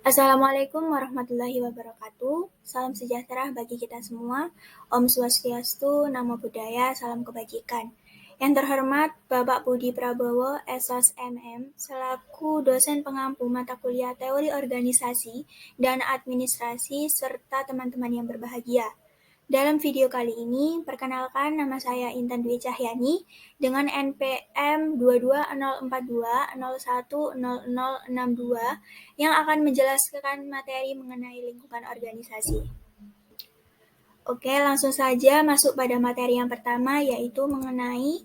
Assalamualaikum warahmatullahi wabarakatuh. Salam sejahtera bagi kita semua. Om Swastiastu, Namo Buddhaya, salam kebajikan. Yang terhormat Bapak Budi Prabowo, SOS MM, selaku dosen pengampu mata kuliah Teori Organisasi dan Administrasi serta teman-teman yang berbahagia. Dalam video kali ini, perkenalkan nama saya Intan Dwi Cahyani dengan NPM 22042010062 yang akan menjelaskan materi mengenai lingkungan organisasi. Oke, langsung saja masuk pada materi yang pertama, yaitu mengenai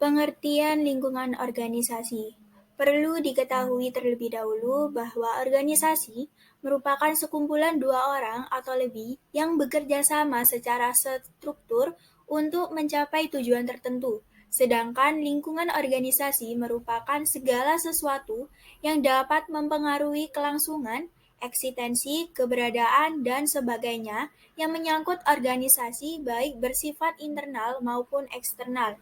pengertian lingkungan organisasi. Perlu diketahui terlebih dahulu bahwa organisasi merupakan sekumpulan dua orang atau lebih yang bekerja sama secara struktur untuk mencapai tujuan tertentu. Sedangkan lingkungan organisasi merupakan segala sesuatu yang dapat mempengaruhi kelangsungan, eksistensi, keberadaan, dan sebagainya yang menyangkut organisasi baik bersifat internal maupun eksternal.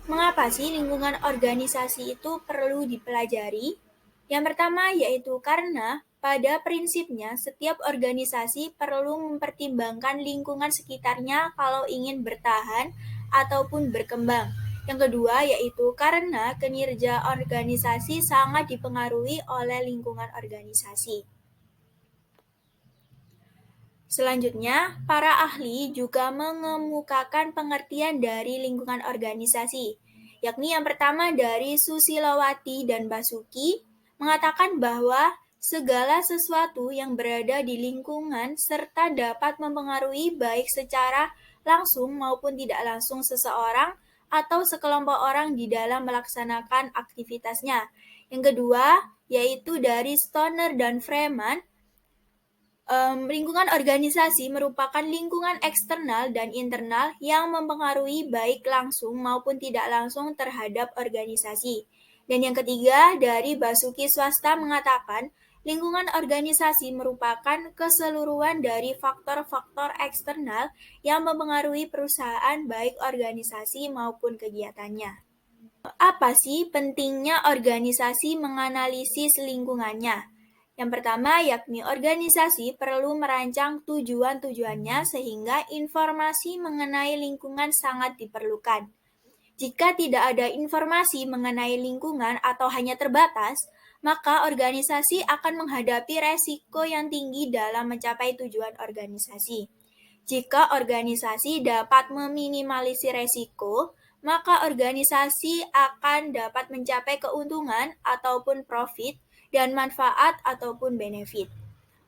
Mengapa sih lingkungan organisasi itu perlu dipelajari? Yang pertama yaitu karena pada prinsipnya setiap organisasi perlu mempertimbangkan lingkungan sekitarnya kalau ingin bertahan ataupun berkembang. Yang kedua yaitu karena kinerja organisasi sangat dipengaruhi oleh lingkungan organisasi. Selanjutnya, para ahli juga mengemukakan pengertian dari lingkungan organisasi, yakni yang pertama dari Susilowati dan Basuki, mengatakan bahwa segala sesuatu yang berada di lingkungan serta dapat mempengaruhi baik secara langsung maupun tidak langsung seseorang atau sekelompok orang di dalam melaksanakan aktivitasnya. Yang kedua, yaitu dari Stoner dan Freeman, lingkungan organisasi merupakan lingkungan eksternal dan internal yang mempengaruhi baik langsung maupun tidak langsung terhadap organisasi. Dan yang ketiga, dari Basuki Swasta mengatakan, lingkungan organisasi merupakan keseluruhan dari faktor-faktor eksternal yang mempengaruhi perusahaan baik organisasi maupun kegiatannya. Apa sih pentingnya organisasi menganalisis lingkungannya? Yang pertama yakni organisasi perlu merancang tujuan-tujuannya sehingga informasi mengenai lingkungan sangat diperlukan. Jika tidak ada informasi mengenai lingkungan atau hanya terbatas, maka organisasi akan menghadapi resiko yang tinggi dalam mencapai tujuan organisasi. Jika organisasi dapat meminimalisir resiko, maka organisasi akan dapat mencapai keuntungan ataupun profit dan manfaat ataupun benefit.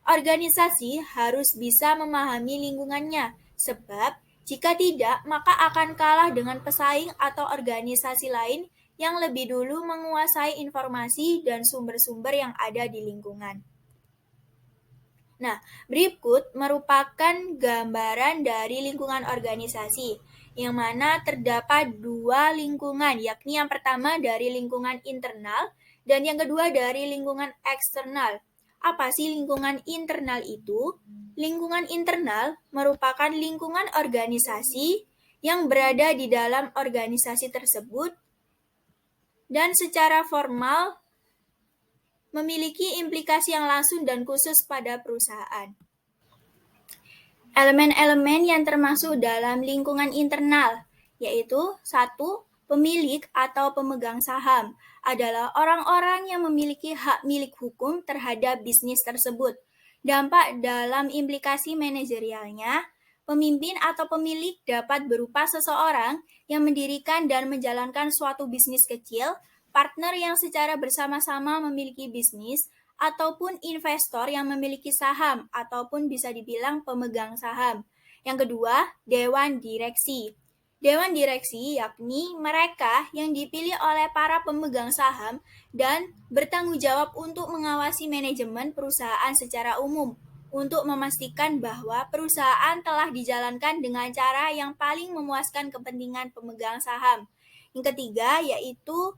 Organisasi harus bisa memahami lingkungannya, sebab jika tidak, maka akan kalah dengan pesaing atau organisasi lain yang lebih dulu menguasai informasi dan sumber-sumber yang ada di lingkungan. Nah, berikut merupakan gambaran dari lingkungan organisasi, yang mana terdapat dua lingkungan, yakni yang pertama dari lingkungan internal dan yang kedua dari lingkungan eksternal. Apa sih lingkungan internal itu? Lingkungan internal merupakan lingkungan organisasi yang berada di dalam organisasi tersebut dan secara formal memiliki implikasi yang langsung dan khusus pada perusahaan. Elemen-elemen yang termasuk dalam lingkungan internal, yaitu 1. Pemilik atau pemegang saham adalah orang-orang yang memiliki hak milik hukum terhadap bisnis tersebut. Dampak dalam implikasi manajerialnya, pemimpin atau pemilik dapat berupa seseorang yang mendirikan dan menjalankan suatu bisnis kecil, partner yang secara bersama-sama memiliki bisnis, ataupun investor yang memiliki saham ataupun bisa dibilang pemegang saham. Yang kedua, dewan direksi. Dewan direksi yakni mereka yang dipilih oleh para pemegang saham dan bertanggung jawab untuk mengawasi manajemen perusahaan secara umum untuk memastikan bahwa perusahaan telah dijalankan dengan cara yang paling memuaskan kepentingan pemegang saham. Yang ketiga yaitu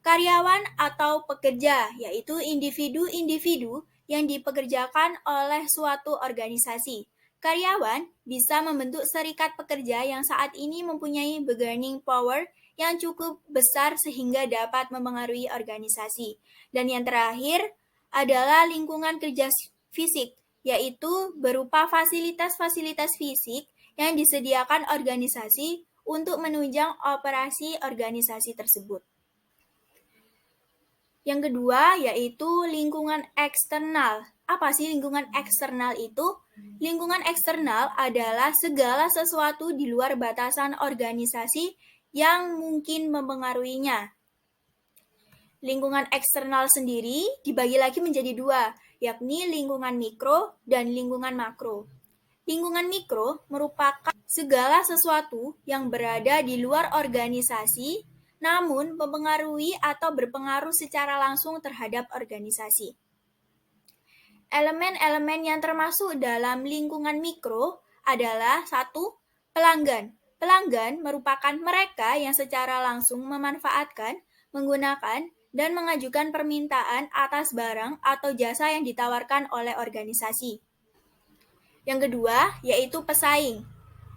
karyawan atau pekerja, yaitu individu-individu yang dipekerjakan oleh suatu organisasi. Karyawan bisa membentuk serikat pekerja yang saat ini mempunyai bargaining power yang cukup besar sehingga dapat mempengaruhi organisasi. Dan yang terakhir, adalah lingkungan kerja fisik, yaitu berupa fasilitas-fasilitas fisik yang disediakan organisasi untuk menunjang operasi organisasi tersebut. Yang kedua yaitu lingkungan eksternal. Apa sih lingkungan eksternal itu? Lingkungan eksternal adalah segala sesuatu di luar batasan organisasi yang mungkin mempengaruhinya. Lingkungan eksternal sendiri dibagi lagi menjadi dua, yakni lingkungan mikro dan lingkungan makro. Lingkungan mikro merupakan segala sesuatu yang berada di luar organisasi, namun mempengaruhi atau berpengaruh secara langsung terhadap organisasi. Elemen-elemen yang termasuk dalam lingkungan mikro adalah 1. Pelanggan. Pelanggan merupakan mereka yang secara langsung memanfaatkan, menggunakan, dan mengajukan permintaan atas barang atau jasa yang ditawarkan oleh organisasi. Yang kedua, yaitu pesaing.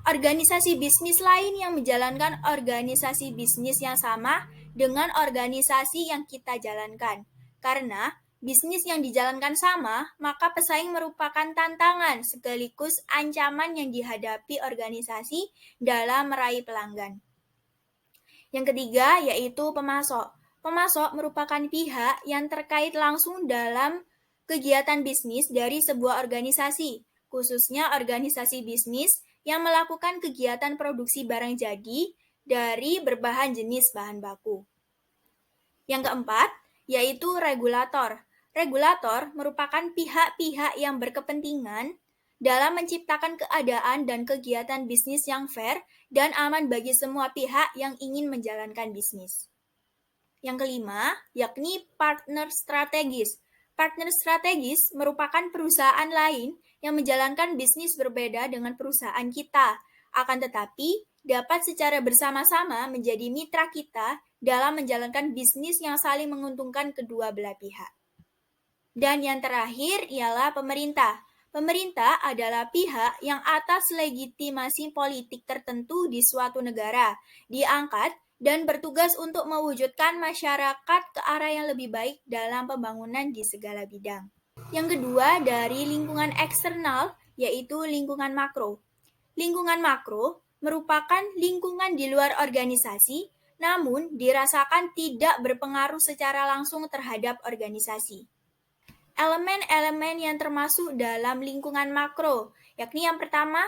Organisasi bisnis lain yang menjalankan organisasi bisnis yang sama dengan organisasi yang kita jalankan. Karena bisnis yang dijalankan sama, maka pesaing merupakan tantangan sekaligus ancaman yang dihadapi organisasi dalam meraih pelanggan. Yang ketiga, yaitu pemasok. Pemasok merupakan pihak yang terkait langsung dalam kegiatan bisnis dari sebuah organisasi, khususnya organisasi bisnis yang melakukan kegiatan produksi barang jadi dari berbahan jenis bahan baku. Yang keempat, yaitu regulator. Regulator merupakan pihak-pihak yang berkepentingan dalam menciptakan keadaan dan kegiatan bisnis yang fair dan aman bagi semua pihak yang ingin menjalankan bisnis. Yang kelima, yakni partner strategis. Partner strategis merupakan perusahaan lain yang menjalankan bisnis berbeda dengan perusahaan kita, akan tetapi dapat secara bersama-sama menjadi mitra kita dalam menjalankan bisnis yang saling menguntungkan kedua belah pihak. Dan yang terakhir ialah pemerintah. Pemerintah adalah pihak yang atas legitimasi politik tertentu di suatu negara diangkat dan bertugas untuk mewujudkan masyarakat ke arah yang lebih baik dalam pembangunan di segala bidang. Yang kedua dari lingkungan eksternal yaitu lingkungan makro. Lingkungan makro merupakan lingkungan di luar organisasi, namun dirasakan tidak berpengaruh secara langsung terhadap organisasi. Elemen-elemen yang termasuk dalam lingkungan makro, yakni yang pertama,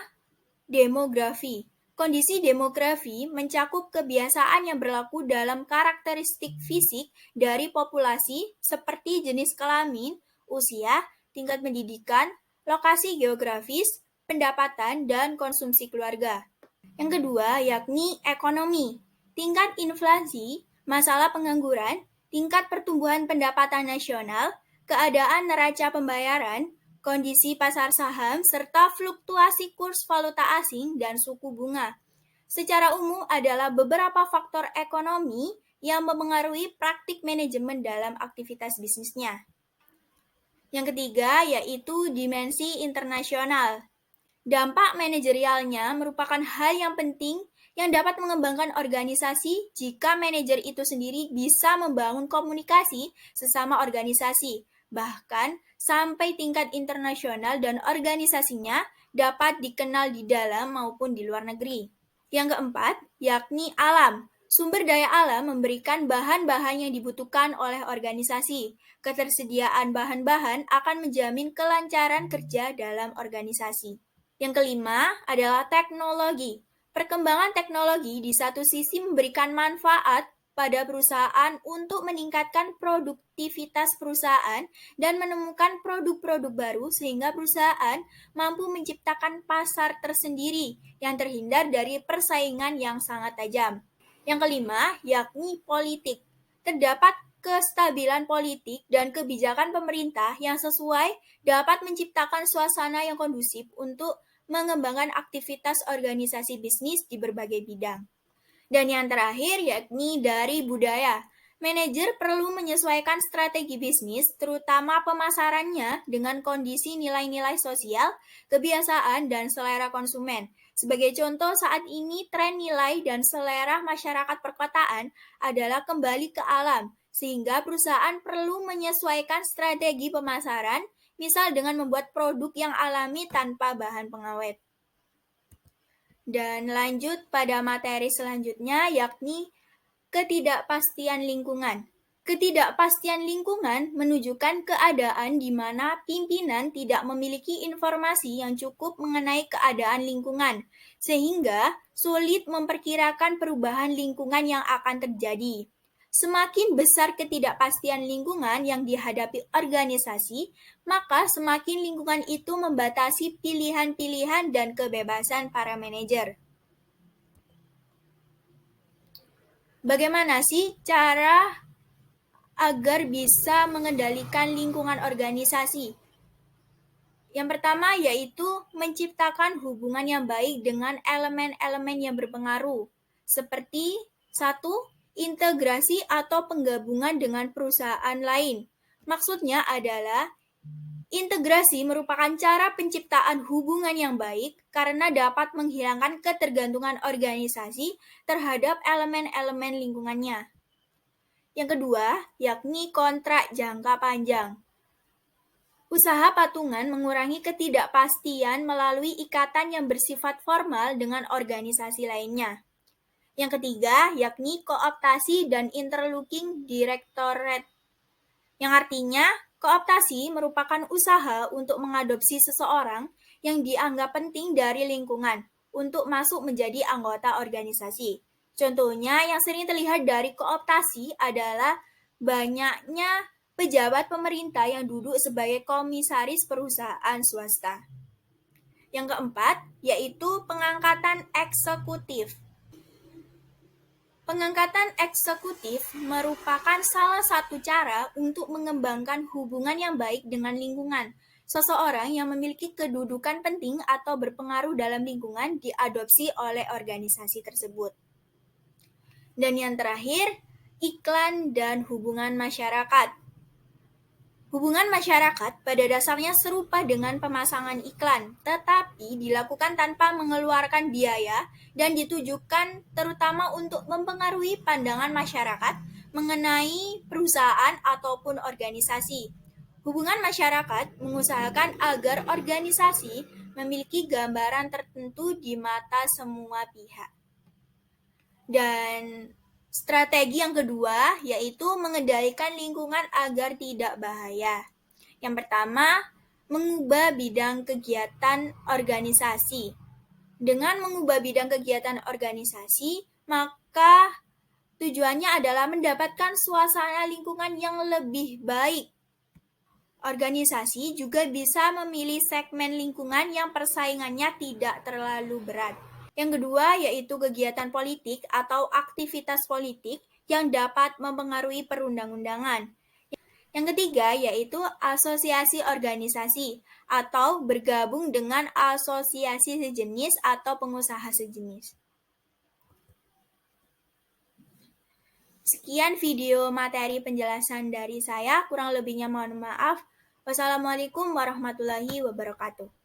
demografi. Kondisi demografi mencakup kebiasaan yang berlaku dalam karakteristik fisik dari populasi seperti jenis kelamin, usia, tingkat pendidikan, lokasi geografis, pendapatan, dan konsumsi keluarga. Yang kedua, yakni ekonomi. Tingkat inflasi, masalah pengangguran, tingkat pertumbuhan pendapatan nasional, keadaan neraca pembayaran, kondisi pasar saham, serta fluktuasi kurs valuta asing dan suku bunga. Secara umum adalah beberapa faktor ekonomi yang mempengaruhi praktik manajemen dalam aktivitas bisnisnya. Yang ketiga yaitu dimensi internasional. Dampak manajerialnya merupakan hal yang penting yang dapat mengembangkan organisasi jika manajer itu sendiri bisa membangun komunikasi sesama organisasi, bahkan sampai tingkat internasional dan organisasinya dapat dikenal di dalam maupun di luar negeri. Yang keempat, yakni alam. Sumber daya alam memberikan bahan-bahan yang dibutuhkan oleh organisasi. Ketersediaan bahan-bahan akan menjamin kelancaran kerja dalam organisasi. Yang kelima adalah teknologi. Perkembangan teknologi di satu sisi memberikan manfaat pada perusahaan untuk meningkatkan produktivitas perusahaan dan menemukan produk-produk baru sehingga perusahaan mampu menciptakan pasar tersendiri yang terhindar dari persaingan yang sangat tajam. Yang kelima, yakni politik. Terdapat kestabilan politik dan kebijakan pemerintah yang sesuai dapat menciptakan suasana yang kondusif untuk mengembangkan aktivitas organisasi bisnis di berbagai bidang. Dan yang terakhir yakni dari budaya. Manajer perlu menyesuaikan strategi bisnis, terutama pemasarannya dengan kondisi nilai-nilai sosial, kebiasaan, dan selera konsumen. Sebagai contoh, saat ini tren nilai dan selera masyarakat perkotaan adalah kembali ke alam, sehingga perusahaan perlu menyesuaikan strategi pemasaran, misal dengan membuat produk yang alami tanpa bahan pengawet. Dan lanjut pada materi selanjutnya, yakni ketidakpastian lingkungan. Ketidakpastian lingkungan menunjukkan keadaan di mana pimpinan tidak memiliki informasi yang cukup mengenai keadaan lingkungan, sehingga sulit memperkirakan perubahan lingkungan yang akan terjadi. Semakin besar ketidakpastian lingkungan yang dihadapi organisasi, maka semakin lingkungan itu membatasi pilihan-pilihan dan kebebasan para manajer. Bagaimana sih cara agar bisa mengendalikan lingkungan organisasi? Yang pertama yaitu menciptakan hubungan yang baik dengan elemen-elemen yang berpengaruh, seperti 1. Integrasi atau penggabungan dengan perusahaan lain. Maksudnya adalah integrasi merupakan cara penciptaan hubungan yang baik karena dapat menghilangkan ketergantungan organisasi terhadap elemen-elemen lingkungannya. Yang kedua, yakni kontrak jangka panjang. Usaha patungan mengurangi ketidakpastian melalui ikatan yang bersifat formal dengan organisasi lainnya. Yang ketiga, yakni kooptasi dan interlocking directorate, yang artinya kooptasi merupakan usaha untuk mengadopsi seseorang yang dianggap penting dari lingkungan untuk masuk menjadi anggota organisasi. Contohnya yang sering terlihat dari kooptasi adalah banyaknya pejabat pemerintah yang duduk sebagai komisaris perusahaan swasta. Yang keempat, yaitu pengangkatan eksekutif. Pengangkatan eksekutif merupakan salah satu cara untuk mengembangkan hubungan yang baik dengan lingkungan. Seseorang yang memiliki kedudukan penting atau berpengaruh dalam lingkungan diadopsi oleh organisasi tersebut. Dan yang terakhir, iklan dan hubungan masyarakat. Hubungan masyarakat pada dasarnya serupa dengan pemasangan iklan, tetapi dilakukan tanpa mengeluarkan biaya dan ditujukan terutama untuk mempengaruhi pandangan masyarakat mengenai perusahaan ataupun organisasi. Hubungan masyarakat mengusahakan agar organisasi memiliki gambaran tertentu di mata semua pihak. Dan strategi yang kedua yaitu mengendalikan lingkungan agar tidak bahaya. Yang pertama, mengubah bidang kegiatan organisasi. Dengan mengubah bidang kegiatan organisasi, maka tujuannya adalah mendapatkan suasana lingkungan yang lebih baik. Organisasi juga bisa memilih segmen lingkungan yang persaingannya tidak terlalu berat. Yang kedua yaitu kegiatan politik atau aktivitas politik yang dapat mempengaruhi perundang-undangan. Yang ketiga yaitu asosiasi organisasi atau bergabung dengan asosiasi sejenis atau pengusaha sejenis. Sekian video materi penjelasan dari saya, kurang lebihnya mohon maaf. Wassalamualaikum warahmatullahi wabarakatuh.